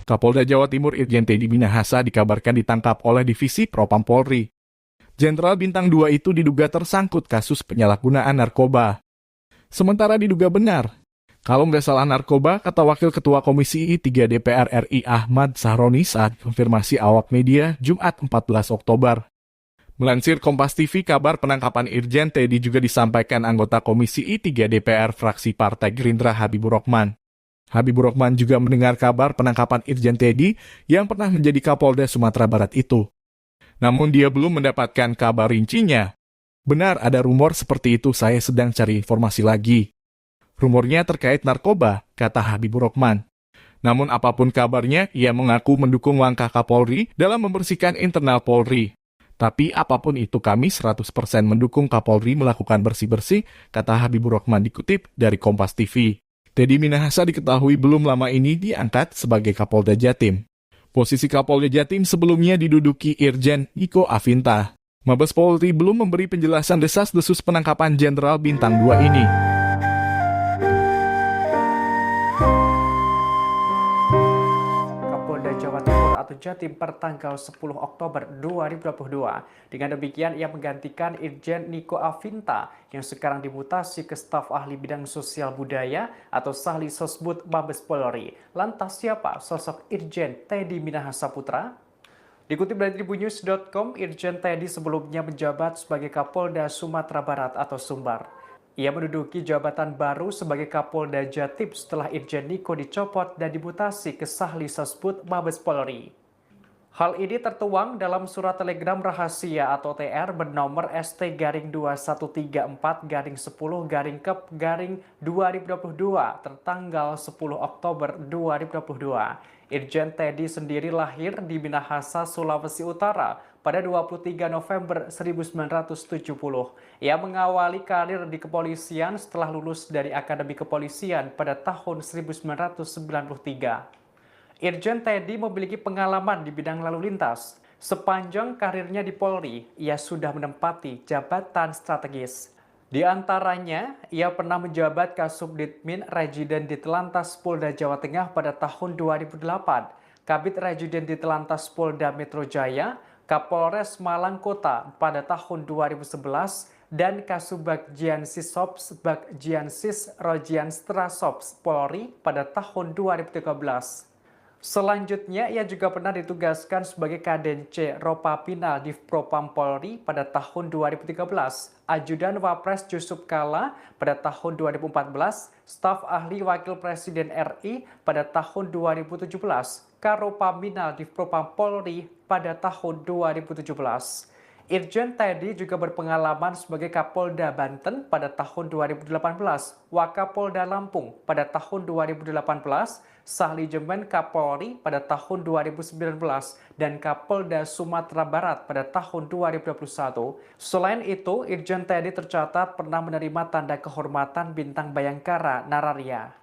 Kapolda Jawa Timur Irjen Teddy Minahasa dikabarkan ditangkap oleh Divisi Propam Polri. Jenderal Bintang 2 itu diduga tersangkut kasus penyalahgunaan narkoba. Sementara diduga benar, kalau nggak salah narkoba, kata Wakil Ketua Komisi I3 DPR RI Ahmad Sahroni saat konfirmasi awak media Jumat 14 Oktober. Melansir Kompas TV, kabar penangkapan Irjen Teddy juga disampaikan anggota Komisi I3 DPR fraksi Partai Gerindra Habibur Rahman. Habibur Rahman juga mendengar kabar penangkapan Irjen Teddy yang pernah menjadi Kapolda Sumatera Barat itu. Namun dia belum mendapatkan kabar rincinya. Benar ada rumor seperti itu, saya sedang cari informasi lagi. Rumornya terkait narkoba, kata Habibur Rahman. Namun apapun kabarnya, ia mengaku mendukung langkah Kapolri dalam membersihkan internal Polri. Tapi apapun itu kami 100% mendukung Kapolri melakukan bersih-bersih, kata Habibur Rahman dikutip dari Kompas TV. Teddy Minahasa diketahui belum lama ini diangkat sebagai Kapolda Jatim. Posisi Kapolda Jatim sebelumnya diduduki Irjen Niko Afinta. Mabes Polri belum memberi penjelasan desas-desus penangkapan Jenderal Bintang 2 ini. Kapolda Jawa Timur atau Jatim per tanggal 10 Oktober 2022. Dengan demikian, ia menggantikan Irjen Niko Afinta yang sekarang dimutasi ke staf ahli bidang sosial budaya atau Sahli Sosbud Mabes Polri. Lantas siapa sosok Irjen Teddy Minahasa Putra? Dikutip dari tribunnews.com, Irjen Teddy sebelumnya menjabat sebagai Kapolda Sumatera Barat atau Sumbar. Ia menduduki jabatan baru sebagai Kapolda Jatim setelah Irjen Niko dicopot dan dimutasi ke Sahli Sosbud Mabes Polri. Hal ini tertuang dalam surat telegram rahasia atau TR bernomor ST-21-10-10-2022 tertanggal 10 Oktober 2022. Irjen Teddy sendiri lahir di Minahasa, Sulawesi Utara pada 23 November 1970. Ia mengawali karir di kepolisian setelah lulus dari Akademi Kepolisian pada tahun 1993. Irjen Teddy memiliki pengalaman di bidang lalu lintas. Sepanjang karirnya di Polri, ia sudah menempati jabatan strategis. Di antaranya, ia pernah menjabat Kasubditmin Rejiden Ditlantas Polda Jawa Tengah pada tahun 2008, Kabid Rejiden Ditlantas Polda Metro Jaya, Kapolres Malang Kota pada tahun 2011, dan Kasubagjiansis Sops Bagjiansis Rojianstra Sops Polri pada tahun 2013. Selanjutnya, ia juga pernah ditugaskan sebagai Kadence Ropapinal Divpropam Polri pada tahun 2013, Ajudan Wapres Yusuf Kala pada tahun 2014, Staf Ahli Wakil Presiden RI pada tahun 2017, Karopaminal Divpropam Polri pada tahun 2017. Irjen Teddy juga berpengalaman sebagai Kapolda Banten pada tahun 2018, Wakapolda Lampung pada tahun 2018, Sahli Jemen Kapolri pada tahun 2019, dan Kapolda Sumatera Barat pada tahun 2021. Selain itu, Irjen Teddy tercatat pernah menerima tanda kehormatan Bintang Bayangkara Nararia.